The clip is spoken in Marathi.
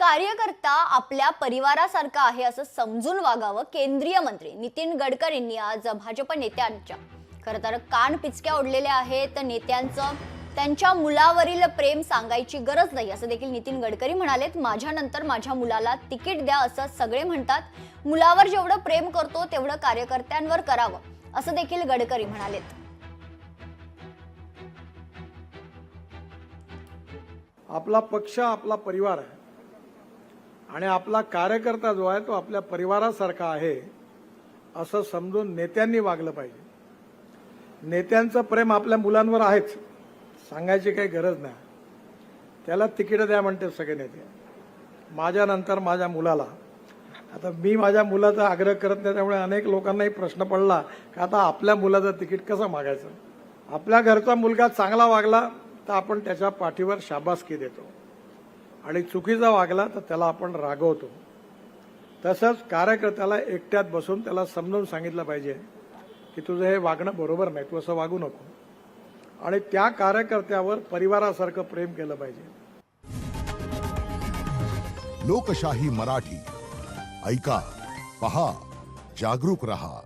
कार्यकर्ता आपल्या परिवारासारखा आहे असं समजून वागावं, केंद्रीय मंत्री नितीन गडकरींनी आज भाजप नेत्यांच्या खरं तर कान पिचक्या ओढलेल्या आहेत. नेत्यांचं त्यांच्या मुलावरील प्रेम सांगायची गरज नाही असं देखील नितीन गडकरी म्हणालेत. माझ्यानंतर माझ्या मुलाला तिकीट द्या असं सगळे म्हणतात. मुलावर जेवढं प्रेम करतो तेवढं कार्यकर्त्यांवर करावं असं देखील गडकरी म्हणालेत. आपला पक्ष आपला परिवार आहे आणि आपला कार्यकर्ता जो आहे तो आपल्या परिवारासारखा आहे असं समजून नेत्यांनी वागलं पाहिजे. नेत्यांचं प्रेम आपल्या मुलांवर आहेच, सांगायची काही गरज नाही. त्याला तिकीट द्या म्हणते सगळे नेते. माझ्यानंतर माझ्या मुलाला, आता मी माझ्या मुलाचा आग्रह करत नाही, त्यामुळे अनेक लोकांनाही प्रश्न पडला की आता आपल्या मुलाचं तिकीट कसं मागायचं. आपल्या घरचा मुलगा चांगला वागला तर आपण त्याच्या पाठीवर शाबासकी देतो आणि चुकीचा वागला तर त्याला आपण रागवतो. तसंच कार्यकर्त्याला एकट्यात बसून त्याला समजून सांगितलं पाहिजे की तुझं हे वागणं बरोबर नाही, तू असं वागू नको, आणि त्या कार्यकर्त्यावर परिवारासारखं प्रेम केलं पाहिजे. लोकशाही मराठी ऐका, पहा, जागरूक रहा.